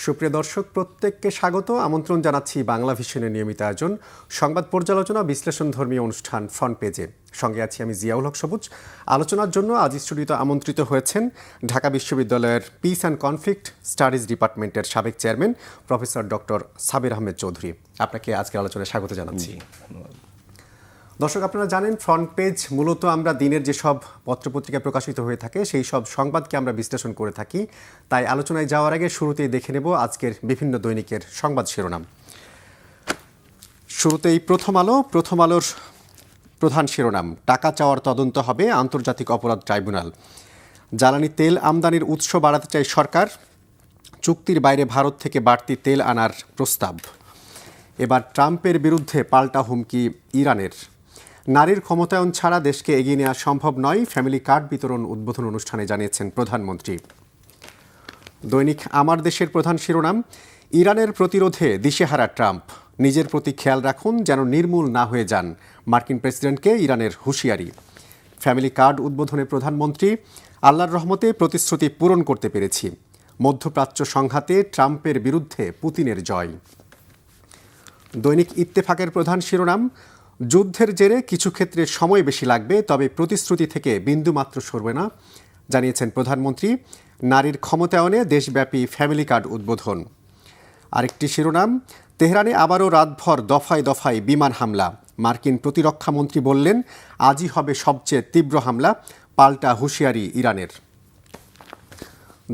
সুপ্রিয় দর্শক প্রত্যেককে স্বাগত আমন্ত্রণ জানাচ্ছি বাংলা ভিশনের নিয়মিত আয়োজন সংবাদ পর্যালোচনা বিশ্লেষণ ধর্মীয় অনুষ্ঠান ফ্রন্ট পেজে। সঙ্গে আছি আমি জিয়াউল হক সবুজ। আলোচনার জন্য আজ স্টুডিওতে আমন্ত্রিত হয়েছেন ঢাকা বিশ্ববিদ্যালয়ের পিস অ্যান্ড কনফ্লিক্ট স্টাডিজ ডিপার্টমেন্টের সাবেক chairman professor doctor Sabir Ahmed Chowdhury. আপনাকে আজকের আলোচনায় স্বাগত জানাচ্ছি। দর্শক, আপনারা জানেন ফ্রন্ট পেজ মূলত আমরা দিনের যেসব পত্রপত্রিকা প্রকাশিত হয়ে থাকে সেই সব সংবাদকে আমরা বিশ্লেষণ করে থাকি। তাই আলোচনায় যাওয়ার আগে শুরুতেই দেখে নেব আজকের বিভিন্ন দৈনিকের সংবাদ শিরোনাম। শুরুতেই প্রথম আলোর প্রধান শিরোনাম, টাকা চাওয়ার তদন্ত হবে আন্তর্জাতিক অপরাধ ট্রাইব্যুনাল। জ্বালানি তেল আমদানির উৎস বাড়াতে চায় সরকার, চুক্তির বাইরে ভারত থেকে বাড়তি তেল আনার প্রস্তাব। এবার ট্রাম্পের বিরুদ্ধে পাল্টা হুমকি ইরানের। নারীর ক্ষমতায়ন ছাড়া দেশকে এগিয়ে নেওয়া সম্ভব নয়, ফ্যামিলি কার্ড বিতরণ উদ্বোধন অনুষ্ঠানে জানিয়েছেন প্রধানমন্ত্রী। দৈনিক আমার দেশের প্রধান শিরোনাম, ইরানের প্রতিরোধে দিশেহারা ট্রাম্প, নিজের প্রতি খেয়াল রাখুন যেন নির্মূল না হয়ে যান, মার্কিন প্রেসিডেন্টকে ইরানের হুঁশিয়ারি। ফ্যামিলি কার্ড উদ্বোধনে প্রধানমন্ত্রী, আল্লাহর রহমতে প্রতিশ্রুতি পূরণ করতে পেরেছি। মধ্যপ্রাচ্য সংঘাতে ট্রাম্পের বিরুদ্ধে পুতিনের জয়। দৈনিক ইত্তেফাকের প্রধান শিরোনাম, যুদ্ধের জেরে কিছু ক্ষেত্রে সময় বেশি লাগবে, তবে প্রতিশ্রুতি থেকে বিন্দুমাত্র সরবে না, জানিয়েছেন প্রধানমন্ত্রী। নারীর ক্ষমতায়নে দেশব্যাপী ফ্যামিলি কার্ড উদ্বোধন। আরেকটি শিরোনাম, তেহরানে আবারও রাতভর দফায় দফায় বিমান হামলা। মার্কিন প্রতিরক্ষামন্ত্রী বললেন আজই হবে সবচেয়ে তীব্র হামলা, পাল্টা হুঁশিয়ারি ইরানের।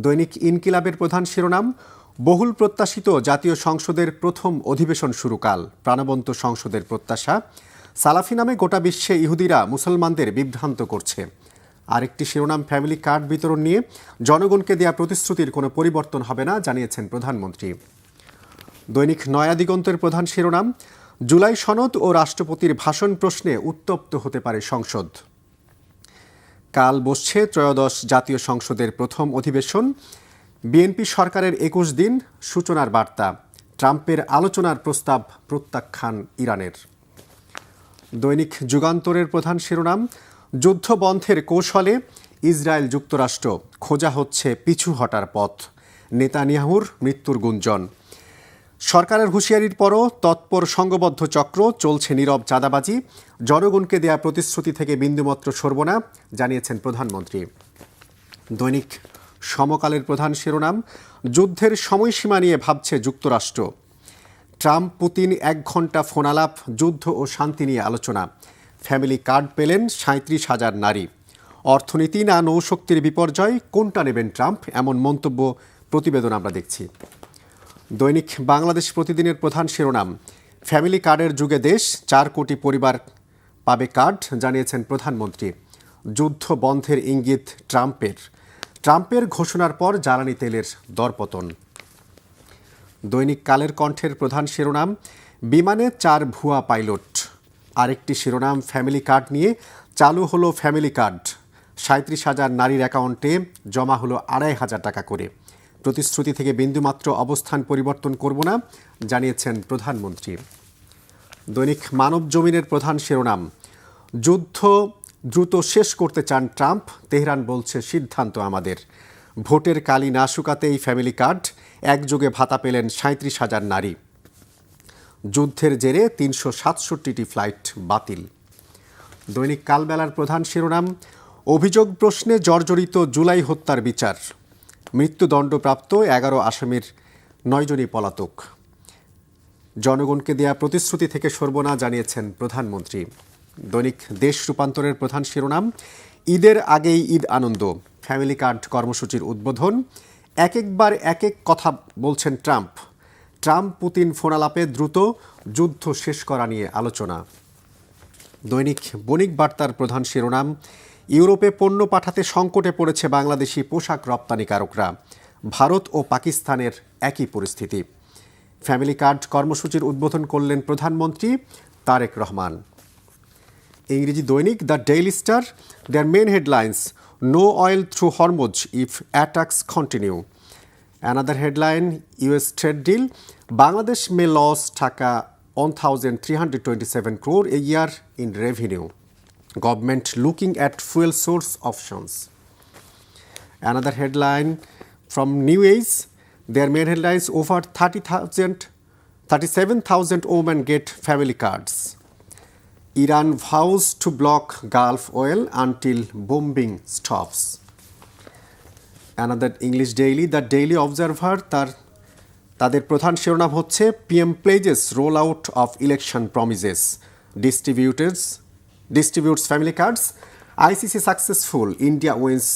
দৈনিক ইনকিলাবের প্রধান শিরোনাম, বহুল প্রত্যাশিত জাতীয় সংসদের প্রথম অধিবেশন শুরু কাল, প্রাণবন্ত সংসদের প্রত্যাশা। সালাফি নামে গোটা বিশ্বে ইহুদিরা মুসলমানদের বিভ্রান্ত করছে। আরেকটি শিরোনাম, ফ্যামিলি কার্ড বিতরণ নিয়ে জনগণকে দেয়া প্রতিশ্রুতির কোনো পরিবর্তন হবে না, জানিয়েছেন প্রধানমন্ত্রী। দৈনিক নয়া দিগন্তের প্রধান শিরোনাম, জুলাই সনদ ও রাষ্ট্রপতির ভাষণ প্রশ্নে উত্তপ্ত হতে পারে সংসদ। কাল বসছে ত্রয়োদশ জাতীয় সংসদের প্রথম অধিবেশন। বিএনপি সরকারের 21 দিন সূচনার বার্তা, ট্রাম্পের আলোচনার প্রস্তাব প্রত্যাখ্যান ইরানের। দৈনিক যুগান্তরের প্রধান শিরোনাম, যুদ্ধ বন্ধের কৌশলে ইসরায়েল যুক্তরাষ্ট্র, খোঁজা হচ্ছে পিছু হটার পথ। নেতানিয়াহুর মৃত্যুর গুঞ্জন। সরকারের হুঁশিয়ারির পরও তৎপর সংঘবদ্ধ চক্র, চলছে নীরব চাঁদাবাজি। জনগণকে দেয়া প্রতিশ্রুতি থেকে বিন্দুমাত্র সরব না, জানিয়েছেন প্রধানমন্ত্রী। দৈনিক সমকালের প্রধান শিরোনাম, যুদ্ধের সময়সীমা নিয়ে ভাবছে যুক্তরাষ্ট্র। ট্রাম্প পুতিন 1 ঘণ্টা ফোনালাপ, যুদ্ধ ও শান্তি নিয়ে আলোচনা। ফ্যামিলি কার্ড পেলেন 37,000 নারী। অর্থনীতি না নৌশক্তির বিপর্যয়, কোনটা নেবেন ট্রাম্প, এমন মন্তব্য প্রতিবেদন আমরা দেখছি। দৈনিক বাংলাদেশ প্রতিদিনের প্রধান শিরোনাম, ফ্যামিলি কার্ডের যুগে দেশ, 4 কোটি পরিবার পাবে কার্ড, জানিয়েছেন প্রধানমন্ত্রী। যুদ্ধ বন্ধের ইঙ্গিত ট্রাম্পের ঘোষণার পর জ্বালানি তেলের দরপতন। দৈনিক কালের কণ্ঠের প্রধান শিরোনাম, বিমানে 4 ভুয়া পাইলট। আরেকটি শিরোনাম, ফ্যামিলি কার্ড নিয়ে চালু হলো ফ্যামিলি কার্ড। 37,000 নারীর অ্যাকাউন্টে জমা হলো 2,500 টাকা করে। প্রতিশ্রুতি থেকে বিন্দুমাত্র অবস্থান পরিবর্তন করব না, জানিয়েছেন প্রধানমন্ত্রী। দৈনিক মানব জমিনের প্রধান শিরোনাম, যুদ্ধ দ্রুত শেষ করতে চান ট্রাম্প, তেহরান বলছে সিদ্ধান্ত আমাদের। ভোটের কালি না শুকাতেই ফ্যামিলি কার্ড, একযোগে ভাতা পেলেন 37,000 নারী। যুদ্ধের জেরে 367টি ফ্লাইট বাতিল। দৈনিক কালবেলার প্রধান শিরোনাম, অভিযোগ প্রশ্নে জর্জরিত জুলাই হত্যার বিচার। মৃত্যুদণ্ডপ্রাপ্ত 11 আসামির 9 জনই পলাতক। জনগণকে দেয়া প্রতিশ্রুতি থেকে সরব না, জানিয়েছেন প্রধানমন্ত্রী। দৈনিক দেশ রূপান্তরের প্রধান শিরোনাম, ঈদের আগেই ঈদ আনন্দ। ফ্যামিলি কার্ড কর্মসূচির উদ্বোধন। একবার এক কথা বলছেন ট্রাম্প। পুতিন ফোনালাপে দ্রুত যুদ্ধ শেষ করা নিয়ে আলোচনা। দৈনিক বণিক বার্তার প্রধান শিরোনাম, ইউরোপে পণ্য পাঠাতে সংকটে পড়েছে বাংলাদেশি পোশাক রপ্তানিকারকরা। ভারত ও পাকিস্তানের একই পরিস্থিতি। ফ্যামিলি কার্ড কর্মসূচির উদ্বোধন করলেন প্রধানমন্ত্রী তারেক রহমান। ইংরেজি দৈনিক the Daily Star, their main headlines, no oil through Hormuz if attacks continue. Another headline, US trade deal, Bangladesh may lose taka 1,327 crore a year in revenue. Government looking at fuel source options. Another headline from New Age, Their main headlines: over 37,000 women get family cards. Iran vows to block Gulf oil until bombing stops. Another English daily, The Daily Observer, তাদের প্রধান শিরোনাম হচ্ছে PM pledges roll out of election promises, distributes family cards, ICC successful, India wins.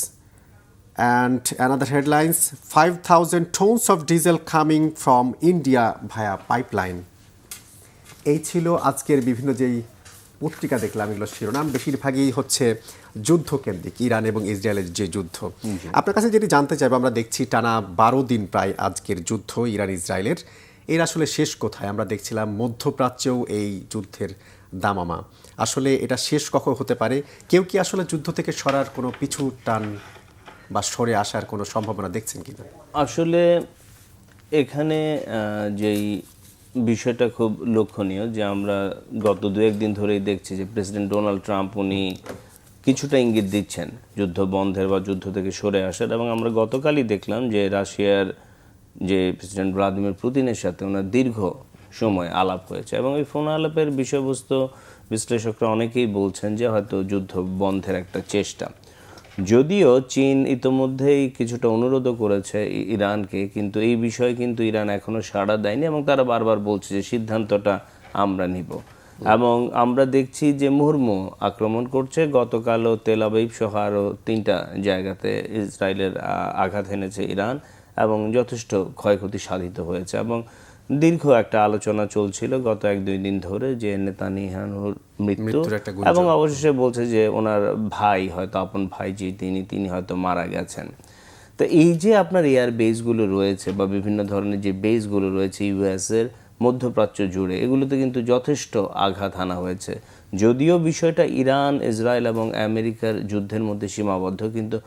And another headlines: 5,000 tons of diesel coming from India via pipeline. এই ছিল আজকের বিভিন্ন যেই পত্রিকা দেখলাম, এগুলো শিরোনাম বেশিরভাগই হচ্ছে যুদ্ধকেন্দ্রিক, ইরান এবং ইসরায়েলের যে যুদ্ধ। আপনার কাছে যেটি জানতে চাইবো, আমরা দেখছি টানা 12 দিন প্রায় আজকের যুদ্ধ ইরান ইসরায়েলের, এর আসলে শেষ কোথায়? আমরা দেখছিলাম মধ্যপ্রাচ্যেও এই যুদ্ধের দামামা। আসলে এটা শেষ কখন হতে পারে? কেউ কি আসলে যুদ্ধ থেকে সরার কোনো পিছু টান বা সরে আসার কোনো সম্ভাবনা দেখছেন কিনা? আসলে এখানে যেই বিষয়টা খুব লক্ষণীয় যে আমরা গত 2-1 দিন ধরেই দেখছি যে প্রেসিডেন্ট ডোনাল্ড ট্রাম্প উনি কিছুটা ইঙ্গিত দিচ্ছেন যুদ্ধ বন্ধের বা যুদ্ধ থেকে সরে আসার, এবং আমরা গতকালই দেখলাম যে রাশিয়ার যে প্রেসিডেন্ট ভ্লাদিমির পুতিনের সাথে ওনার দীর্ঘ সময় আলাপ হয়েছে, এবং এই ফোন আলাপের বিষয়বস্তু বিশ্লেষকরা অনেকেই বলছেন যে হয়তো যুদ্ধ বন্ধের একটা চেষ্টা। যদিও চীন ইতোমধ্যেই কিছুটা অনুরোধও করেছে ইরানকে, কিন্তু এই বিষয়ে কিন্তু ইরান এখনো সাড়া দেয়নি এবং তারা বারবার বলছে যে সিদ্ধান্তটা আমরা নিব। এবং আমরা দেখছি যে মুহুর্মুহু আক্রমণ করছে। গতকালও তেল আবিব সহ আরও 3টা জায়গাতে ইসরায়েলের আঘাত এনেছে ইরান, এবং যথেষ্ট ক্ষয়ক্ষতি সাধিত হয়েছে। এবং দীর্ঘ একটা আলোচনা চলছিল গত 1-2 দিন ধরে যে নেতানিয়াহুর মৃত্যু, এবং অবশেষে বলছে যে ওনার ভাই, হয়তো আপন ভাই যে তিনি হয়তো মারা গেছেন। তো এই যে আপনার এয়ার বেসগুলো রয়েছে বা বিভিন্ন ধরনের যে বেসগুলো রয়েছে ইউএসের মধ্যপ্রাচ্য জুড়ে, এগুলোতে কিন্তু যথেষ্ট আঘাত হানা হয়েছে। যদিও বিষয়টা ইরান, ইসরায়েল এবং আমেরিকার যুদ্ধের মধ্যে সীমাবদ্ধ, কিন্তু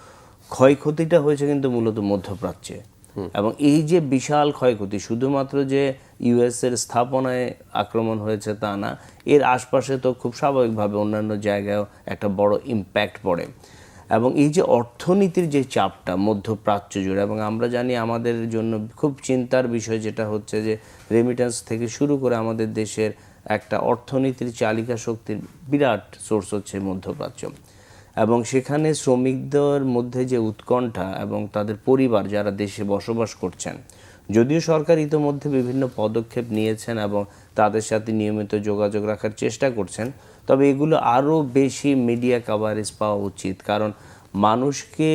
ক্ষয়ক্ষতিটা হয়েছে কিন্তু মূলত মধ্যপ্রাচ্যে। এবং এই যে বিশাল ক্ষয়ক্ষতি, শুধুমাত্র যে ইউএসের স্থাপনায় আক্রমণ হয়েছে তা না, এর আশপাশে তো খুব স্বাভাবিকভাবে অন্যান্য জায়গায়ও একটা বড় ইম্প্যাক্ট পড়ে। এবং এই যে অর্থনীতির যে চাপটা মধ্যপ্রাচ্য জুড়ে, এবং আমরা জানি আমাদের জন্য খুব চিন্তার বিষয় যেটা হচ্ছে যে রেমিটেন্স থেকে শুরু করে আমাদের দেশের একটা অর্থনীতির চালিকা শক্তির বিরাট সোর্স হচ্ছে মধ্যপ্রাচ্য। এবং সেখানে শ্রমিকদের মধ্যে যে উৎকণ্ঠা এবং তাদের পরিবার যারা দেশে বসবাস করছেন, যদিও সরকার ইতোমধ্যে বিভিন্ন পদক্ষেপ নিয়েছেন এবং তাদের সাথে নিয়মিত যোগাযোগ রাখার চেষ্টা করছেন, তবে এগুলো আরও বেশি মিডিয়া কভারেজ পাওয়া উচিত। কারণ মানুষকে,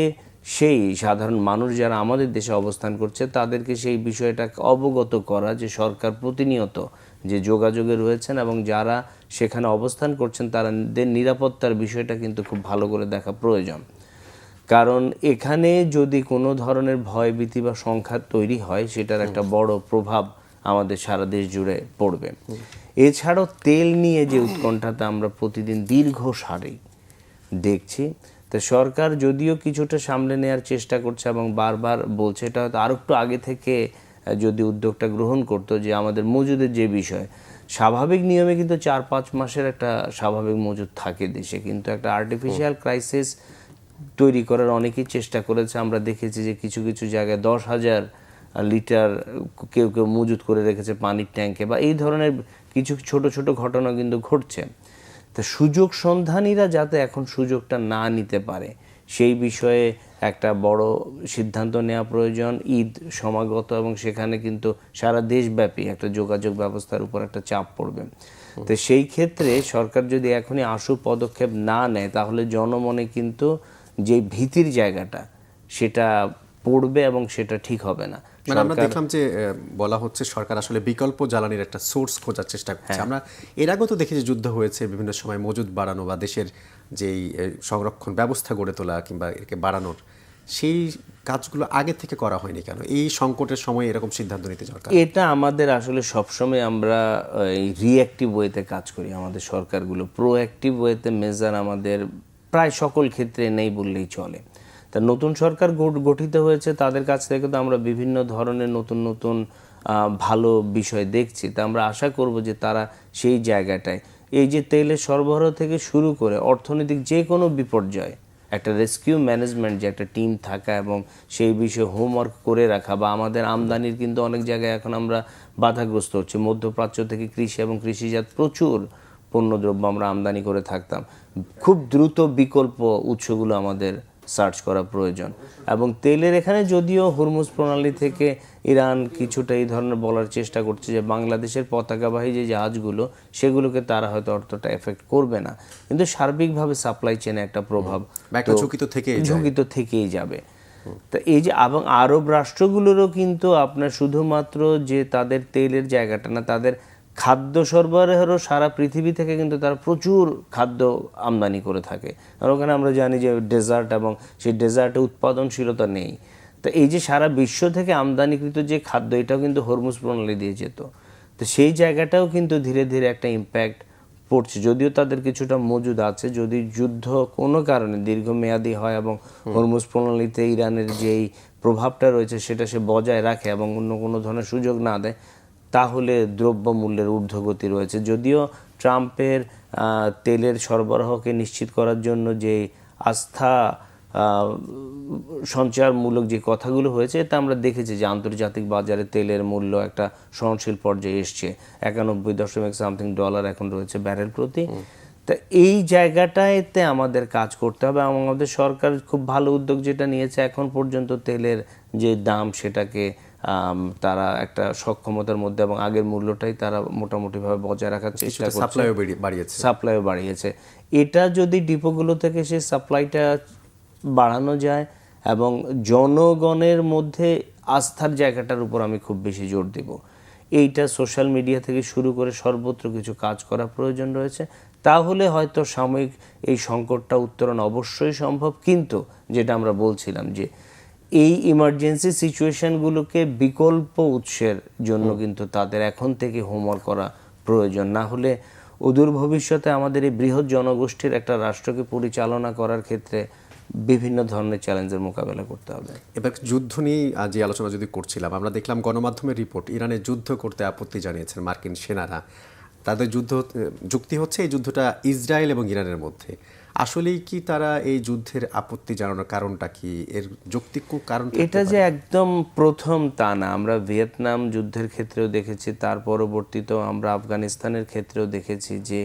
সেই সাধারণ মানুষ যারা আমাদের দেশে অবস্থান করছে, তাদেরকে সেই বিষয়টা অবগত করা যে সরকার প্রতিনিয়ত যে যোগাযোগে রয়েছেন এবং যারা সেখানে অবস্থান করছেন তাদের নিরাপত্তার বিষয়টা কিন্তু খুব ভালো করে দেখা প্রয়োজন। কারণ এখানে যদি কোনো ধরনের ভয়ভীতি বা সংঘাত তৈরি হয়, সেটার একটা বড় প্রভাব আমাদের সারা দেশ জুড়ে পড়বে। এছাড়াও তেল নিয়ে যে উৎকণ্ঠাটা আমরা প্রতিদিন দীর্ঘ সারি দেখছি, তো সরকার যদিও কিছুটা সামলে নেওয়ার চেষ্টা করছে এবং বারবার বলছে, এটা হয়তো আরও একটু আগে থেকে যদি উদ্যোগটা গ্রহণ করতো যে আমাদের মজুদের যে বিষয়, স্বাভাবিক নিয়মে কিন্তু 4-5 মাসের একটা স্বাভাবিক মজুদ থাকে দেশে, কিন্তু একটা আর্টিফিশিয়াল ক্রাইসিস তৈরি করার অনেকেই চেষ্টা করেছে। আমরা দেখেছি যে কিছু কিছু জায়গায় 10,000 লিটার কেউ কেউ মজুদ করে রেখেছে পানির ট্যাঙ্কে, বা এই ধরনের কিছু ছোট ছোট ঘটনা কিন্তু ঘটছে। তো সুযোগ সন্ধানীরা যাতে এখন সুযোগটা না নিতে পারে, সেই বিষয়ে একটা বড় সিদ্ধান্ত নেওয়া প্রয়োজন। ঈদ সমাগত এবং সেখানে কিন্তু সারা দেশব্যাপী একটা যোগাযোগ ব্যবস্থার উপর একটা চাপ পড়বে। তো সেই ক্ষেত্রে সরকার যদি এখনই আশু পদক্ষেপ না নেয়, তাহলে জনমনে কিন্তু যে ভীতির জায়গাটা সেটা পড়বে এবং সেটা ঠিক হবে না। মানে আমরা দেখলাম যে বলা হচ্ছে সরকার আসলে বিকল্প জ্বালানির একটা সোর্স খোঁজার চেষ্টা করছে। আমরা এর আগেও তো দেখি যে যুদ্ধ হয়েছে, বিভিন্ন সময় মজুদ বাড়ানো বা দেশের যেই সংরক্ষণ ব্যবস্থা গড়ে তোলা কিংবা একে বাড়ানোর, সেই কাজগুলো আগে থেকে করা হয়নি কেন? এই সংকটের সময় এরকম সিদ্ধান্ত নিতে দরকার। এটা আমাদের আসলে সবসময় আমরা এই রিঅ্যাক্টিভ ওয়েতে কাজ করি, আমাদের সরকারগুলো প্রোঅ্যাক্টিভ ওয়েতে মেজার আমাদের প্রায় সকল ক্ষেত্রে নেই বললেই চলে। তা নতুন সরকার গঠিত হয়েছে, তাদের কাছ থেকে তো আমরা বিভিন্ন ধরনের নতুন নতুন ভালো বিষয় দেখছি। তা আমরা আশা করব যে তারা সেই জায়গাটায় এই যে তেলের সরবরাহ থেকে শুরু করে অর্থনৈতিক যে কোনো বিপর্যয়, একটা রেস্কিউ ম্যানেজমেন্ট যে একটা টিম থাকা এবং সেই বিষয়ে হোমওয়ার্ক করে রাখা, বা আমাদের আমদানির কিন্তু অনেক জায়গায় এখন আমরা বাধাগ্রস্ত হচ্ছে। মধ্যপ্রাচ্য থেকে কৃষি এবং কৃষিজাত প্রচুর পণ্যদ্রব্য আমরা আমদানি করে থাকতাম। খুব দ্রুত বিকল্প উৎসগুলো আমাদের সার্চ করা প্রয়োজন। এবং তেলের এখানে যদিও হুরমুজ প্রণালী থেকে ইরান কিছুটা এই ধরনের বলার চেষ্টা করছে যে বাংলাদেশের পতাকাবাহী যে জাহাজগুলো সেগুলোকে তারা হয়তো অতটা এফেক্ট করবে না, কিন্তু সার্বিকভাবে সাপ্লাই চেনে একটা প্রভাব ঝুঁকি তো থেকেই যাবে। তো এই যে এবং আরব রাষ্ট্রগুলোরও কিন্তু আপনার শুধুমাত্র যে তাদের তেলের জায়গাটা না, তাদের খাদ্য সরবরাহেরও সারা পৃথিবী থেকে কিন্তু তারা প্রচুর খাদ্য আমদানি করে থাকে। আর ওখানে আমরা জানি যে ডেজার্ট, এবং সেই ডেজার্টে উৎপাদনশীলতা নেই। তো এই যে সারা বিশ্ব থেকে আমদানিকৃত যে খাদ্য, এটাও কিন্তু হরমুজ প্রণালী দিয়ে যেত। তো সেই জায়গাটাও কিন্তু ধীরে ধীরে একটা ইম্প্যাক্ট পড়ছে, যদিও তাদের কিছুটা মজুদ আছে। যদি যুদ্ধ কোনো কারণে দীর্ঘমেয়াদী হয় এবং হরমুজ প্রণালীতে ইরানের যেই প্রভাবটা রয়েছে সেটা সে বজায় রাখে এবং অন্য কোনো ধরনের সুযোগ না দেয়, তাহলে দ্রব্যমূল্যের ঊর্ধ্বগতি রয়েছে। যদিও ট্রাম্পের তেলের সরবরাহকে নিশ্চিত করার জন্য যে আস্থা সঞ্চারমূলক যে কথাগুলো হয়েছে, তা আমরা দেখেছি যে আন্তর্জাতিক বাজারে তেলের মূল্য একটা সহনশীল পর্যায়ে এসছে। 91.something এখন রয়েছে ব্যারেল প্রতি। তা এই জায়গাটাতে আমাদের কাজ করতে হবে। আমাদের সরকার খুব ভালো উদ্যোগ যেটা নিয়েছে, এখন পর্যন্ত তেলের যে দাম সেটাকে তারা একটা সক্ষমতার মধ্যে এবং আগের মূল্যটাই তারা মোটামুটিভাবে বজায় রাখার চেষ্টা করছে। সাপ্লাইও বাড়িয়েছে। এটা যদি ডিপোগুলো থেকে সেই সাপ্লাইটা বাড়ানো যায় এবং জনগণের মধ্যে আস্থার জায়গাটার উপর আমি খুব বেশি জোর দেব। এইটা সোশ্যাল মিডিয়া থেকে শুরু করে সর্বত্র কিছু কাজ করা প্রয়োজন রয়েছে। তাহলে হয়তো সাময়িক এই সংকটটা উত্তরণ অবশ্যই সম্ভব। কিন্তু যেটা আমরা বলছিলাম যে এই ইমার্জেন্সি সিচুয়েশনগুলোকে বিকল্প উৎসের জন্য কিন্তু তাদের এখন থেকে হোমওয়ার্ক করা প্রয়োজন। না হলে অদূর ভবিষ্যতে আমাদের এই বৃহৎ জনগোষ্ঠীর একটা রাষ্ট্রকে পরিচালনা করার ক্ষেত্রে বিভিন্ন ধরনের চ্যালেঞ্জের মোকাবেলা করতে হবে। এবার যুদ্ধ নিয়ে যে আলোচনা যদি করছিলাম, আমরা দেখলাম গণমাধ্যমের রিপোর্ট, ইরানে যুদ্ধ করতে আপত্তি জানিয়েছেন মার্কিন সেনারা। তাদের যুক্তি হচ্ছে এই যুদ্ধটা ইসরায়েল এবং ইরানের মধ্যে। আসলেই কি তারা এই যুদ্ধের আপত্তি জানানোর কারণটা কি? এর যৌক্তিক কারণ এটা যে একদম প্রথম তা না। আমরা ভিয়েতনাম যুদ্ধের ক্ষেত্রেও দেখেছি, তার পরবর্তীতেও আমরা আফগানিস্তানের ক্ষেত্রেও দেখেছি যে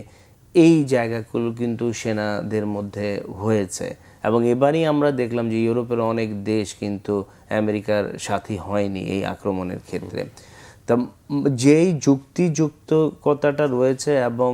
এই জায়গাগুলো কিন্তু সেনাদের মধ্যে হয়েছে। এবং এবারই আমরা দেখলাম যে ইউরোপের অনেক দেশ কিন্তু আমেরিকার সাথী হয়নি এই আক্রমণের ক্ষেত্রে। তা যেই যুক্তিযুক্তকতাটা রয়েছে এবং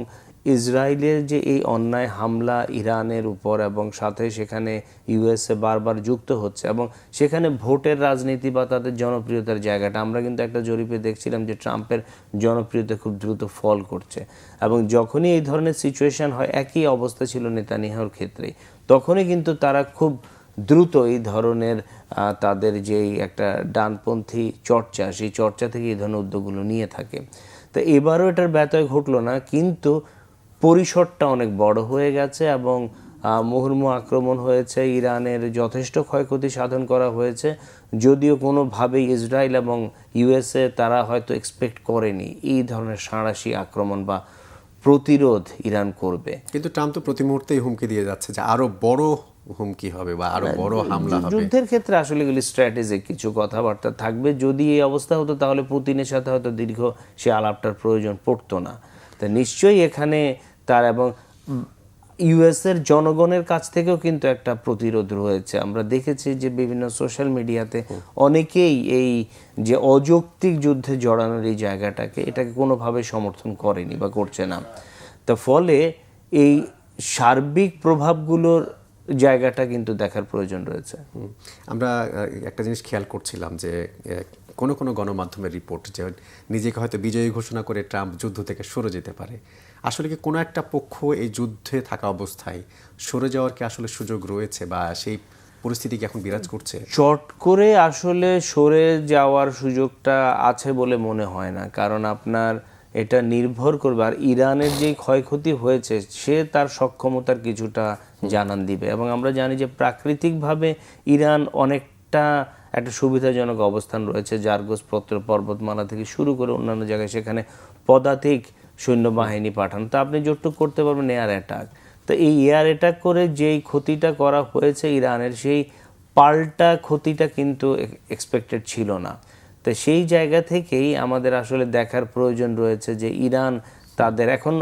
ইসরায়েলের যে এই অন্যায় হামলা ইরানের উপর এবং সাথে সেখানে ইউএসএ বারবার যুক্ত হচ্ছে এবং সেখানে ভোটের রাজনীতি বা তাদের জনপ্রিয়তার জায়গাটা, আমরা কিন্তু একটা জরিপে দেখছিলাম যে ট্রাম্পের জনপ্রিয়তা খুব দ্রুত ফল করছে। এবং যখনই এই ধরনের সিচুয়েশন হয়, একই অবস্থা ছিল নেতানিয়াহুর ক্ষেত্রেই, তখনই কিন্তু তারা খুব দ্রুত এই ধরনের তাদের যেই একটা ডানপন্থী চর্চা, সেই চর্চা থেকে এই ধরনের উদ্যোগগুলো নিয়ে থাকে। তো এবারও এটার ব্যত্যয় ঘটলো না, কিন্তু পরিসরটা অনেক বড় হয়ে গেছে এবং মুহুর্মুহু আক্রমণ হয়েছে। ইরানের যথেষ্ট ক্ষয়ক্ষতি সাধন করা হয়েছে, যদিও কোনোভাবেই ইসরায়েল এবং ইউএসএ তারা হয়তো এক্সপেক্ট করেনি এই ধরনের সাঁড়াশি আক্রমণ বা প্রতিরোধ ইরান করবে। কিন্তু ট্রাম্প তো প্রতি মুহূর্তেই হুমকি দিয়ে যাচ্ছে যে আরো বড় হুমকি হবে বা আরো বড় হামলা হবে। যুদ্ধের ক্ষেত্রে আসলে এগুলি স্ট্র্যাটেজিক কিছু কথাবার্তা থাকবে। যদি এই অবস্থা হতো তাহলে পুতিনের সাথে হয়তো দীর্ঘ সে আলাপটার প্রয়োজন পড়তো না। তা নিশ্চয়ই এখানে তার এবং ইউএসের জনগণের কাছ থেকেও কিন্তু একটা প্রতিরোধ রয়েছে। আমরা দেখেছি যে বিভিন্ন সোশ্যাল মিডিয়াতে অনেকেই এই যে অযৌক্তিক যুদ্ধে জড়ানোর এই জায়গাটাকে, এটাকে কোনোভাবে সমর্থন করেনি বা করছে না। তা ফলে এই সার্বিক প্রভাবগুলোর জায়গাটা কিন্তু দেখার প্রয়োজন রয়েছে। আমরা একটা জিনিস খেয়াল করছিলাম যে কোনো গণমাধ্যমের রিপোর্ট যে নিজেকে হয়তো বিজয়ী ঘোষণা করে ট্রাম্প যুদ্ধ থেকে সরে যেতে পারে। আসলে কি কোনো একটা পক্ষ এই যুদ্ধে থাকা অবস্থায় সরে যাওয়ার কি আসলে সুযোগ রয়েছে বা সেই পরিস্থিতি কি এখন বিরাজ করছে? চট করে আসলে সরে যাওয়ার সুযোগটা আছে বলে মনে হয় না, কারণ আপনার এটা নির্ভর করবে। আর ইরানের যে ক্ষয়ক্ষতি হয়েছে সে তার সক্ষমতার কিছুটা জানান দিবে। এবং আমরা জানি যে প্রাকৃতিকভাবে ইরান অনেকটা একটা সুবিধাজনক অবস্থান রয়েছে, জারগোস পর্বতমালা থেকে শুরু করে অন্যান্য জায়গায় সেখানে পদাতিক সৈন্যবাহিনী পাঠানো। তা আপনি যতটুকু করতে পারবেন এয়ার অ্যাটাক। তো এই এয়ার অ্যাটাক করে যেই ক্ষতিটা করা হয়েছে ইরানের, সেই পাল্টা ক্ষতিটা কিন্তু এক্সপেক্টেড ছিল না। তো সেই জায়গা থেকেই আমাদের আসলে দেখার প্রয়োজন রয়েছে যে ইরান তাদের এখন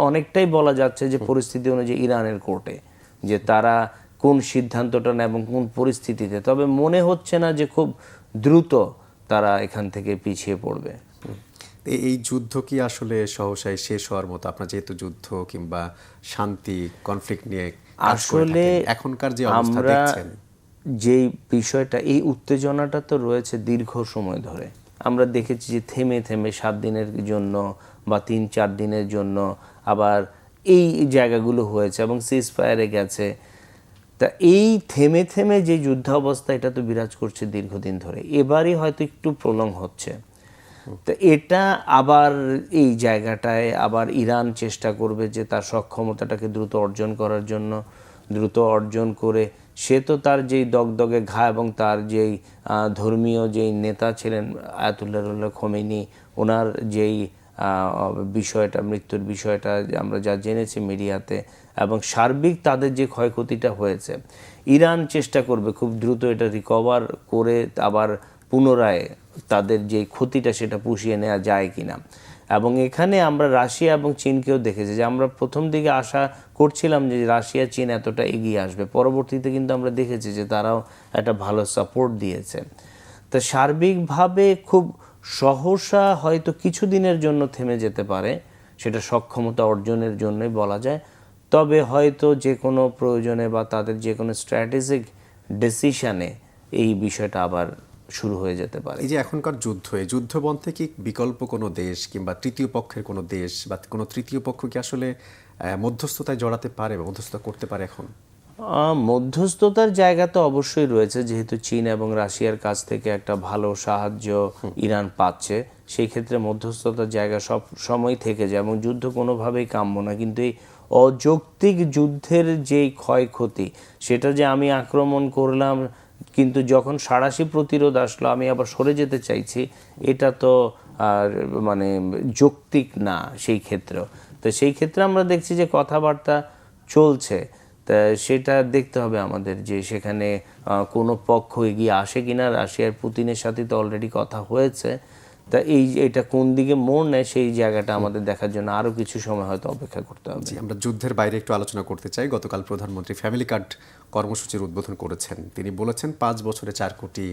অনেকটাই বলা যাচ্ছে যে পরিস্থিতি অনুযায়ী ইরানের কোর্টে যে তারা কোন সিদ্ধান্তটা নেয় এবং কোন পরিস্থিতিতে, তবে মনে হচ্ছে না যে খুব দ্রুত তারা এখান থেকে পিছিয়ে পড়বে। এই যুদ্ধ কি আসলে সহসায় শেষ হওয়ার মতো? আপনার যেহেতু যুদ্ধ কিংবা শান্তি কনফ্লিক্ট নিয়ে আসলে এখনকার যে অবস্থা আমরা দেখছেন, যেই বিষয়টা, এই উত্তেজনাটা তো রয়েছে দীর্ঘ সময় ধরে। আমরা দেখেছি যে থেমে থেমে 7 দিনের জন্য বা 3-4 দিনের জন্য আবার এই জায়গাগুলো হয়েছে এবং সিজ ফায়ারে গেছে। তা এই থেমে থেমে যে যুদ্ধাবস্থা, এটা তো বিরাজ করছে দীর্ঘদিন ধরে, এবারই হয়তো একটু প্রলং হচ্ছে। তো এটা আবার এই জায়গাটায় আবার ইরান চেষ্টা করবে যে তার সক্ষমতাটাকে দ্রুত অর্জন করার জন্য, দ্রুত অর্জন করে সে তো তার যেই দগদগে ঘা এবং তার যেই ধর্মীয় যেই নেতা ছিলেন আয়াতুল্লাহ খোমেনি, ওনার যেই বিষয়টা, মৃত্যুর বিষয়টা আমরা যা জেনেছি মিডিয়াতে, এবং সার্বিক তাদের যে ক্ষয়ক্ষতিটা হয়েছে, ইরান চেষ্টা করবে খুব দ্রুত এটা রিকভার করে আবার পুনরায় তাদের যে ক্ষতিটা সেটা পুষিয়ে নেওয়া যায় কিনা। এবং এখানে আমরা রাশিয়া এবং চীনকেও দেখেছি যে আমরা প্রথম দিকে আশা করছিলাম যে রাশিয়া চীন এতটা এগিয়ে আসবে, পরবর্তীতে কিন্তু আমরা দেখেছি যে তারাও একটা ভালো সাপোর্ট দিয়েছে। তা সার্বিকভাবে খুব সহসা হয়তো কিছুদিনের জন্য থেমে যেতে পারে, সেটা সক্ষমতা অর্জনের জন্যই বলা যায়। তবে হয়তো যে কোনো প্রয়োজনে বা তাদের যে কোনো স্ট্র্যাটেজিক ডিসিশনে এই বিষয়টা আবার শুরু হয়ে যেতে পারে। এই যে এখনকার যুদ্ধ, এই যুদ্ধবন্ধে কি বিকল্প কোনো দেশ কিংবা তৃতীয় পক্ষের কোনো দেশ বা কোনো তৃতীয় পক্ষ কি আসলে মধ্যস্থতায় জড়াতে পারে বা মধ্যস্থতা করতে পারে এখন? মধ্যস্থতার জায়গা তো অবশ্যই রয়েছে, যেহেতু চীন এবং রাশিয়ার কাছ থেকে একটা ভালো সাহায্য ইরান পাচ্ছে, সেই ক্ষেত্রে মধ্যস্থতার জায়গা সব সময় থেকে যায় এবং যুদ্ধ কোনোভাবেই কাম্য না। কিন্তু এই অযৌক্তিক যুদ্ধের যেই ক্ষয়ক্ষতি, সেটা যে আমি আক্রমণ করলাম কিন্তু যখন সাঁড়াশি প্রতিরোধ আসলো আমি আবার সরে যেতে চাইছি, এটা তো আর মানে যৌক্তিক না সেই ক্ষেত্রেও। তো সেই ক্ষেত্রে আমরা দেখছি যে কথাবার্তা চলছে, তা সেটা দেখতে হবে আমাদের যে সেখানে কোনো পক্ষ এগিয়ে আসে কিনা। রাশিয়ার পুতিনের সাথে তো অলরেডি কথা হয়েছে, তা এটা কোন দিকে মোড় নেয় সেই জায়গাটা আমাদের দেখার জন্য আরও কিছু সময় হয়তো অপেক্ষা করতে হবে। আমরা যুদ্ধের বাইরে একটু আলোচনা করতে চাই। গতকাল প্রধানমন্ত্রী ফ্যামিলি কার্ড কর্মসূচির উদ্বোধন করেছেন। তিনি বলেছেন 5 বছরে 4 কোটি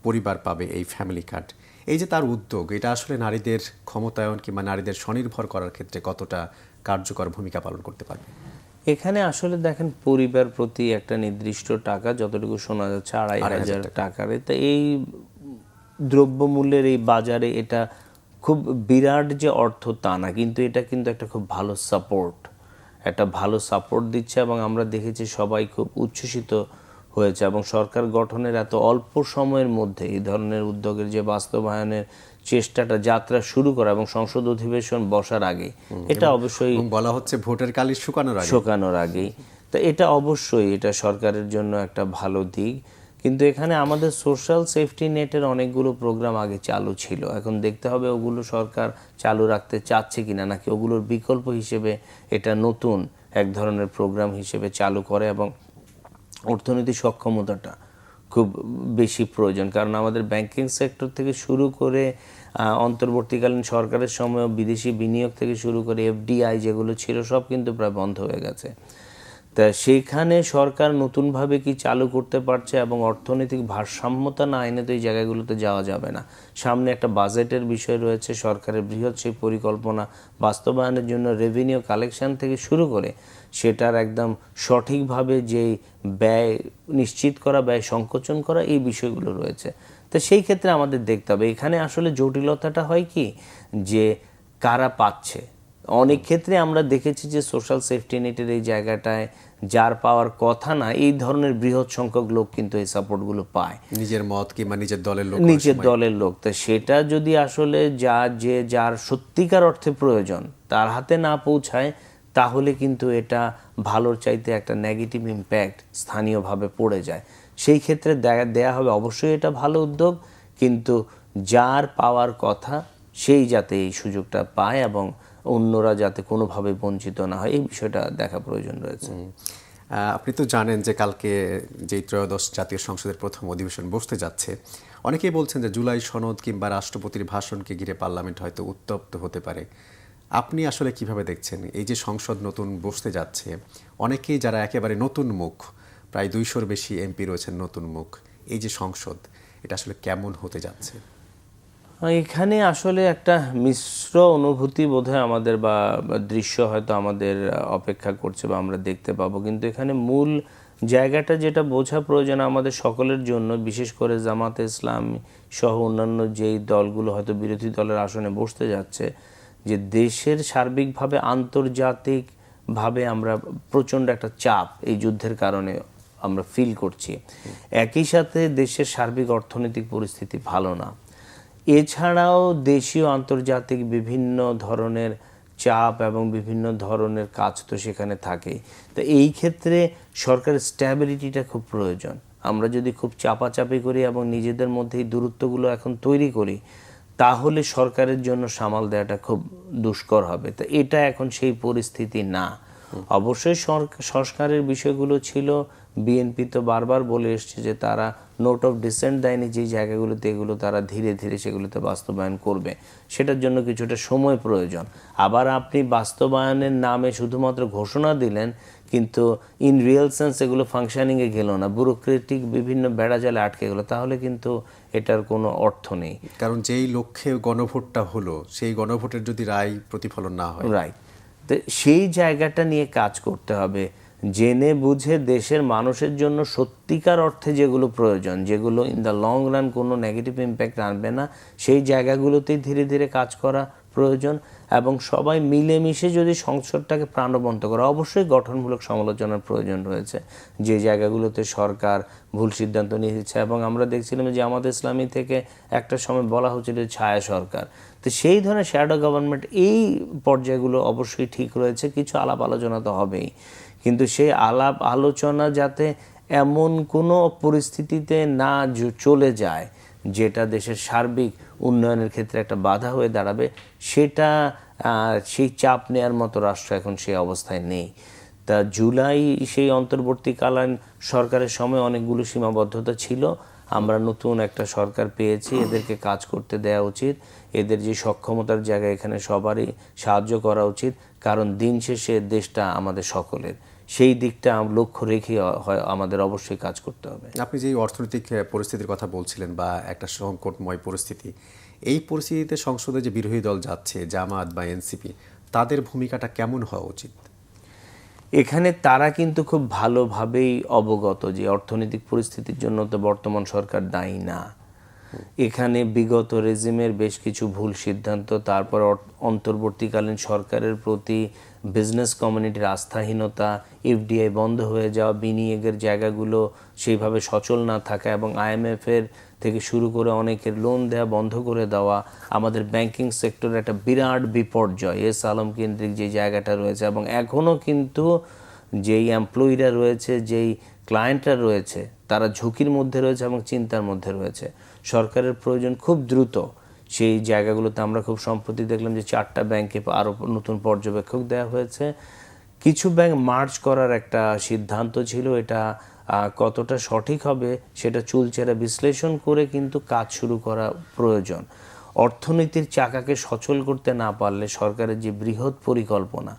পরিবার পাবে এই ফ্যামিলি কার্ড। এই যে তার উদ্যোগ, এটা আসলে নারীদের ক্ষমতায়ন কিংবা নারীদের স্বনির্ভর করার ক্ষেত্রে কতটা কার্যকর ভূমিকা পালন করতে পারবে? এখানে আসলে দেখেন, পরিবার প্রতি একটা নির্দিষ্ট টাকা, যতটুকু শোনা যাচ্ছে 2,500 টাকারে, তো এই দ্রব্যমূল্যের এই বাজারে এটা খুব বিরাট যে অর্থ তা না, কিন্তু এটা কিন্তু একটা খুব ভালো সাপোর্ট, একটা ভালো সাপোর্ট দিচ্ছে এবং আমরা দেখেছি সবাই খুব উচ্ছ্বসিত হয়েছে। এবং সরকার গঠনের এত অল্প সময়ের মধ্যে এই ধরনের উদ্যোগের যে বাস্তবায়নের চেষ্টাটা, যাত্রা শুরু করা এবং সংসদ অধিবেশন বসার আগে, এটা অবশ্যই বলা হচ্ছে ভোটের কালি শুকানোর আগেই, তো এটা অবশ্যই এটা সরকারের জন্য একটা ভালো দিক। কিন্তু এখানে আমাদের সোশ্যাল সেফটি নেটের অনেকগুলো প্রোগ্রাম আগে চালু ছিল, এখন দেখতে হবে ওগুলো সরকার চালু রাখতে চাচ্ছে কিনা, নাকি ওগুলোর বিকল্প হিসেবে এটা নতুন এক ধরনের প্রোগ্রাম হিসেবে চালু করে। এবং অর্থনৈতিক সক্ষমতাটা খুব বেশি প্রয়োজন, কারণ আমাদের ব্যাংকিং সেক্টর থেকে শুরু করে অন্তর্বর্তীকালীন সরকারের সময় বিদেশি বিনিয়োগ থেকে শুরু করে এফডিআই যেগুলো ছিল সব কিন্তু প্রায় বন্ধ হয়ে গেছে। তা সেইখানে সরকার নতুনভাবে কি চালু করতে পারছে এবং অর্থনৈতিক ভারসাম্যতা না এনে তো এই জায়গাগুলোতে যাওয়া যাবে না। সামনে একটা বাজেটের বিষয় রয়েছে, সরকারের বৃহৎ সেই পরিকল্পনা বাস্তবায়নের জন্য রেভিনিউ কালেকশন থেকে শুরু করে সেটার একদম সঠিকভাবে যেই ব্যয় নিশ্চিত করা, ব্যয় সংকোচন করা, এই বিষয়গুলো রয়েছে। তো সেই ক্ষেত্রে আমাদের দেখতে হবে এখানে আসলে জটিলতাটা হয় কি, যে কারা পাচ্ছে। অনেক ক্ষেত্রে আমরা দেখেছি যে সোশ্যাল সেফটি নেটের এই জায়গাটায় যার পাওয়ার কথা না, এই ধরনের বৃহৎ সংখ্যক লোক কিন্তু এই সাপোর্টগুলো পায়, নিজের মত কিংবা নিজের দলের লোক। তো সেটা যদি আসলে যার সত্যিকার অর্থে প্রয়োজন তার হাতে না পৌঁছায়, তাহলে কিন্তু এটা ভালোর চাইতে একটা নেগেটিভ ইম্প্যাক্ট স্থানীয়ভাবে পড়ে যায়। সেই ক্ষেত্রে দেয়া হবে অবশ্যই এটা ভালো উদ্যোগ, কিন্তু যার পাওয়ার কথা সেই যাতে এই সুযোগটা পায় এবং অন্যরা যাতে কোনোভাবে বঞ্চিত না হয় এই বিষয়টা দেখা প্রয়োজন রয়েছে। আপনি তো জানেন যে কালকে যেই ত্রয়োদশ জাতীয় সংসদের প্রথম অধিবেশন বসতে যাচ্ছে, অনেকেই বলছেন যে জুলাই সনদ কিংবা রাষ্ট্রপতির ভাষণকে ঘিরে পার্লামেন্ট হয়তো উত্তপ্ত হতে পারে। আপনি আসলে কিভাবে দেখছেন এই যে সংসদ নতুন বসতে যাচ্ছে, অনেকেই যারা একেবারে নতুন মুখ, প্রায় 200-র বেশি এমপি রয়েছেন নতুন মুখ, এই যে সংসদ এটা আসলে কেমন হতে যাচ্ছে? এখানে আসলে একটা মিশ্র অনুভূতি বোধহয় আমাদের বা দৃশ্য হয়তো আমাদের অপেক্ষা করছে বা আমরা দেখতে পাবো, কিন্তু এখানে মূল জায়গাটা যেটা বোঝা প্রয়োজন আমাদের সকলের জন্য, বিশেষ করে জামাতে ইসলামী সহ অন্যান্য যেই দলগুলো হয়তো বিরোধী দলের আসনে বসতে যাচ্ছে, যে দেশের সার্বিকভাবে আন্তর্জাতিকভাবে আমরা প্রচণ্ড একটা চাপ এই যুদ্ধের কারণে আমরা ফিল করছি। একই সাথে দেশের সার্বিক অর্থনৈতিক পরিস্থিতি ভালো না। এছাড়াও দেশীয় আন্তর্জাতিক বিভিন্ন ধরনের চাপ এবং বিভিন্ন ধরনের কাজ তো সেখানে থাকেই। তো এই ক্ষেত্রে সরকারের স্ট্যাবিলিটিটা খুব প্রয়োজন। আমরা যদি খুব চাপাচাপি করি এবং নিজেদের মধ্যে এই দূরত্বগুলো এখন তৈরি করি, তাহলে সরকারের জন্য সামাল দেওয়াটা খুব দুষ্কর হবে। তো এটা এখন সেই পরিস্থিতি না। অবশ্যই সংস্কারের বিষয়গুলো ছিল, বিএনপি তো বারবার বলে এসছে যে তারা নোট অফ ডিসেন্ট দেয়নি যে জায়গাগুলোতে, এগুলো তারা ধীরে ধীরে সেগুলোতে বাস্তবায়ন করবে, সেটার জন্য কিছুটা সময় প্রয়োজন। আবার আপনি বাস্তবায়নের নামে শুধুমাত্র ঘোষণা দিলেন, কিন্তু ইন রিয়েল সেন্স এগুলো ফাংশনিংয়ে গেল না, ব্যুরোক্রেটিক বিভিন্ন বেড়াজালে আটকে গেল, তাহলে কিন্তু এটার কোনো অর্থ নেই। কারণ যেই লক্ষ্যে গণভোটটা হলো সেই গণভোটের যদি রায় প্রতিফলন না হয়, রাইট, তো সেই জায়গাটা নিয়ে কাজ করতে হবে, জেনে বুঝে দেশের মানুষের জন্য সত্যিকার অর্থে যেগুলো প্রয়োজন, যেগুলো ইন দ্য লং রান কোনো নেগেটিভ ইম্প্যাক্ট আনবে না, সেই জায়গাগুলোতেই ধীরে ধীরে কাজ করা প্রয়োজন। এবং সবাই মিলেমিশে যদি সংসদটাকে প্রাণবন্ত করা, অবশ্যই গঠনমূলক সমালোচনার প্রয়োজন রয়েছে যে জায়গাগুলোতে সরকার ভুল সিদ্ধান্ত নিয়েছে। এবং আমরা দেখছিলাম যে আমাদের ইসলামী থেকে একটা সময় বলা হচ্ছিল ছায়া সরকার, তো সেই ধরনের শ্যাডো গভর্নমেন্ট, এই পর্যায়গুলো অবশ্যই ঠিক রয়েছে। কিছু আলাপ আলোচনা তো হবেই, কিন্তু সেই আলাপ আলোচনা যাতে এমন কোনো পরিস্থিতিতে না চলে যায় যেটা দেশের সার্বিক উন্নয়নের ক্ষেত্রে একটা বাধা হয়ে দাঁড়াবে, সেটা সেই চাপ নেওয়ার মতো রাষ্ট্র এখন সেই অবস্থায় নেই। তা জুলাই সেই অন্তর্বর্তীকালীন সরকারের সময় অনেকগুলো সীমাবদ্ধতা ছিল। আমরা নতুন একটা সরকার পেয়েছি, এদেরকে কাজ করতে দেওয়া উচিত, এদের যে সক্ষমতার জায়গা এখানে সবারই সাহায্য করা উচিত, কারণ দিন শেষে দেশটা আমাদের সকলের, সেই দিকটা লক্ষ্য রেখে হয় আমাদের অবশ্যই কাজ করতে হবে। আপনি যে অর্থনৈতিক পরিস্থিতির কথা বলছিলেন বা একটা সংকটময় পরিস্থিতি, এই পরিস্থিতিতে সংসদে যে বিরোধী দল যাচ্ছে জামাত বা এনসিপি, তাদের ভূমিকাটা কেমন হওয়া উচিত? এখানে তারা কিন্তু খুব ভালোভাবেই অবগত যে অর্থনৈতিক পরিস্থিতির জন্য তো বর্তমান সরকার দায়ী না। এখানে বিগত রেজিমের বেশ কিছু ভুল সিদ্ধান্ত, তারপর অন্তর্বর্তীকালীন সরকারের প্রতি বিজনেস কমিউনিটির আস্থাহীনতা, এফডিআই বন্ধ হয়ে যাওয়া, বিনিয়োগের জায়গাগুলো সেইভাবে সচল না থাকা এবং আইএমএফের থেকে শুরু করে অনেকের লোন দেওয়া বন্ধ করে দেওয়া, আমাদের ব্যাংকিং সেক্টরের একটা বিরাট বিপর্যয়, এস আলম কেন্দ্রিক যে জায়গাটা রয়েছে, এবং এখনও কিন্তু যেই এমপ্লয়িরা রয়েছে, যেই ক্লায়েন্টরা রয়েছে, তারা ঝুঁকির মধ্যে রয়েছে এবং চিন্তার মধ্যে রয়েছে। সরকারের প্রয়োজন খুব দ্রুত সেই জায়গাগুলোতে। আমরা খুব সম্প্রতি দেখলাম যে 4টা ব্যাংকে আরও নতুন পর্যবেক্ষক দেওয়া হয়েছে। কিছু ব্যাংক মার্জ করার একটা সিদ্ধান্ত ছিল, এটা কতটা সঠিক হবে সেটা চুলচেরা বিশ্লেষণ করে কিন্তু কাজ শুরু করা প্রয়োজন। অর্থনীতির চাকাকে সচল করতে না পারলে সরকারের যে বৃহৎ পরিকল্পনা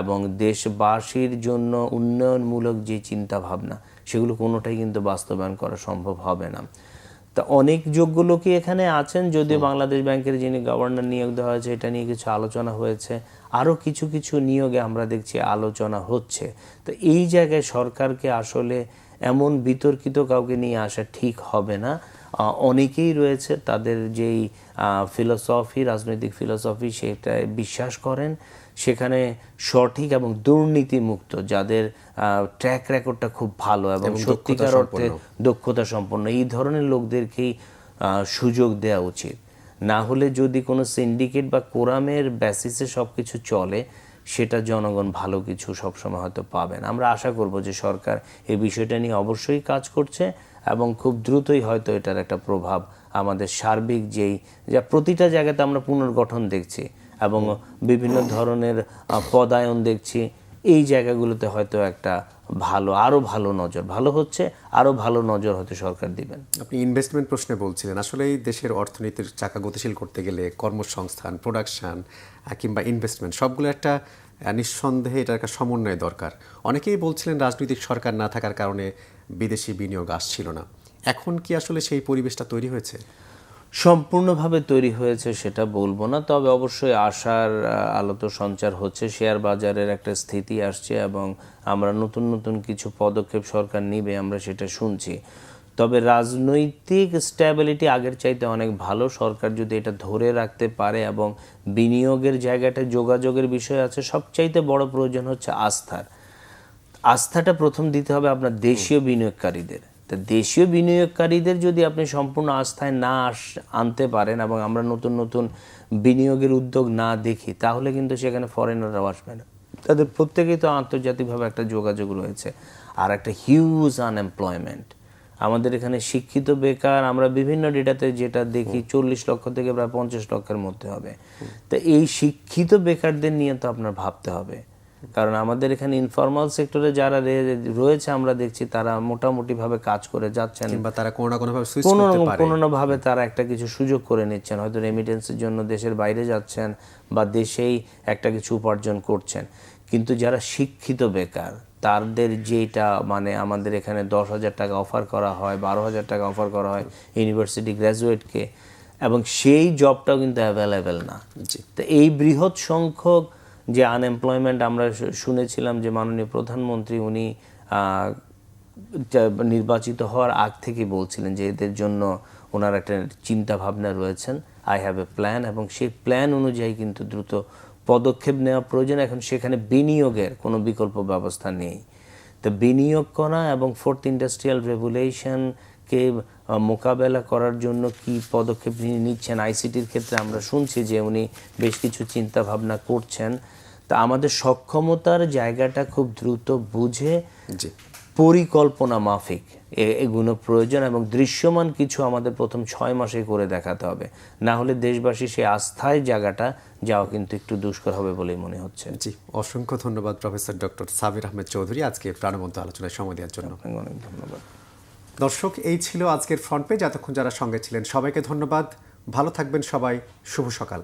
এবং দেশবাসীর জন্য উন্নয়নমূলক যে চিন্তা ভাবনা, সেগুলো কোনোটাই কিন্তু বাস্তবায়ন করা সম্ভব হবে না। তা অনেক যোগ্য লোকই এখানে আছেন, যদিও বাংলাদেশ ব্যাংকের যিনি গভর্নর নিয়োগ দেওয়া হয়েছে এটা নিয়ে কিছু আলোচনা হয়েছে, আরও কিছু কিছু নিয়োগে আমরা দেখছি আলোচনা হচ্ছে। তো এই জায়গায় সরকারকে আসলে এমন বিতর্কিত কাউকে নিয়ে আসা ঠিক হবে না। অনেকেই রয়েছে তাদের যেই ফিলোসফি, রাজনৈতিক ফিলোসফি, সেটায় বিশ্বাস করেন, সেখানে সঠিক এবং দুর্নীতিমুক্ত, যাদের ট্র্যাক রেকর্ডটা খুব ভালো এবং সত্যিকার অর্থে দক্ষতা সম্পন্ন, এই ধরনের লোকদেরকেই সুযোগ দেওয়া উচিত। না হলে যদি কোনো সিন্ডিকেট বা কোরামের বেসিসে সব কিছু চলে, সেটা জনগণ ভালো কিছু সবসময় হয়তো পাবে না। আমরা আশা করব যে সরকার এই বিষয়টা নিয়ে অবশ্যই কাজ করছে এবং খুব দ্রুতই হয়তো এটার একটা প্রভাব আমাদের সার্বিক যেই যা প্রতিটা জায়গাতে আমরা পুনর্গঠন দেখছি এবং বিভিন্ন ধরনের পদায়ন দেখছি, এই জায়গাগুলোতে হয়তো একটা আরো ভালো নজর ভালো হচ্ছে, আরো ভালো নজর হয়তো সরকার দিবেন। আপনি ইনভেস্টমেন্ট প্রশ্নে বলছিলেন, আসলে এই দেশের অর্থনীতির চাকা গতিশীল করতে গেলে কর্মসংস্থান, প্রোডাকশন কিংবা ইনভেস্টমেন্ট সবগুলো একটা নিঃসন্দেহে এটার একটা সমন্বয় দরকার। অনেকেই বলছিলেন রাজনৈতিক সরকার না থাকার কারণে বিদেশি বিনিয়োগ আসছিল না। এখন কি আসলে সেই পরিবেশটা তৈরি হয়েছে? সম্পূর্ণভাবে তৈরি হয়েছে সেটা বলবো না, তবে অবশ্যই আশার আলো তো সঞ্চার হচ্ছে। শেয়ার বাজারের একটা স্থিতি আসছে এবং আমরা নতুন নতুন কিছু পদক্ষেপ সরকার নিবে, আমরা সেটা শুনছি। তবে রাজনৈতিক স্ট্যাবিলিটি আগের চাইতে অনেক ভালো। সরকার যদি এটা ধরে রাখতে পারে এবং বিনিয়োগের জায়গাটা যোগাযোগের বিষয় আছে, সবচাইতে বড় প্রয়োজন হচ্ছে আস্থাটা প্রথম দিতে হবে আপনার দেশীয় বিনিয়োগকারীদের। তো দেশীয় বিনিয়োগকারীদের যদি আপনি সম্পূর্ণ আস্থায় না আনতে পারেন এবং আমরা নতুন নতুন বিনিয়োগের উদ্যোগ না দেখি, তাহলে কিন্তু সেখানে ফরেনাররাও আসবে না। তাদের প্রত্যেকেই তো আন্তর্জাতিকভাবে একটা যোগাযোগ রয়েছে। আর একটা হিউজ আনএমপ্লয়মেন্ট আমাদের এখানে, শিক্ষিত বেকার আমরা বিভিন্ন ডেটাতে যেটা দেখি 40 লক্ষ থেকে প্রায় 50 লক্ষের মধ্যে হবে। তো এই শিক্ষিত বেকারদের নিয়ে তো আপনার ভাবতে হবে, কারণ আমাদের এখানে ইনফরমাল সেক্টরে যারা রয়েছে আমরা দেখছি তারা মোটামুটি ভাবে কাজ করে যাচ্ছেন, কিংবা তারা কোনো না কোনোভাবে সুইচ করতে পারে, কোনো না ভাবে তারা একটা কিছু সুযোগ করে নিচ্ছেন, হয়তো রেমিটেন্সের জন্য দেশের বাইরে যাচ্ছেন বা দেশেই একটা কিছু উপার্জন করছেন। কিন্তু যারা শিক্ষিত বেকার তাদের যেটা মানে আমাদের এখানে 10,000 টাকা অফার করা হয়, 12,000 টাকা অফার করা হয় ইউনিভার্সিটি গ্র্যাজুয়েটকে, এবং সেই জবটাও কিন্তু অ্যাভেলেবেল না। তো এই বৃহৎ সংখ্যক যে আনএমপ্লয়মেন্ট আমরা শুনেছিলাম যে মাননীয় প্রধানমন্ত্রী উনি নির্বাচিত হওয়ার আগ থেকে বলছিলেন যে এদের জন্য ওনার একটা চিন্তা ভাবনা রয়েছেন, আই হ্যাভ এ প্ল্যান, এবং সেই প্ল্যান অনুযায়ী কিন্তু দ্রুত পদক্ষেপ নেওয়া প্রয়োজন। এখন সেখানে বিনিয়োগের কোনো বিকল্প ব্যবস্থা নেই। তো বিনিয়োগ করা এবং ফোর্থ ইন্ডাস্ট্রিয়াল রেভলিউশনকে মোকাবেলা করার জন্য কি পদক্ষেপ নিচ্ছেন আইসিটির ক্ষেত্রে আমরা শুনছি যে উনি বেশ কিছু চিন্তা ভাবনা করছেন। তা আমাদের সক্ষমতার জায়গাটা খুব দ্রুত বুঝে পরিকল্পনা মাফিক এগুলো প্রয়োজন, এবং দৃশ্যমান কিছু আমাদের প্রথম 6 মাসে করে দেখাতে হবে, না হলে দেশবাসী সেই আস্থায় জায়গাটা যাওয়া কিন্তু একটু দুষ্কর হবে বলেই মনে হচ্ছে। জি, অসংখ্য ধন্যবাদ প্রফেসর ডক্টর সাবির আহমেদ চৌধুরী আজকে প্রাণবন্ত আলোচনায় সময় দেওয়ার জন্য। অনেক ধন্যবাদ। দর্শক, এই ছিল আজকের ফ্রন্ট পেজ। এতক্ষণ যারা সঙ্গে ছিলেন সবাইকে ধন্যবাদ। ভালো থাকবেন সবাই। শুভ সকাল।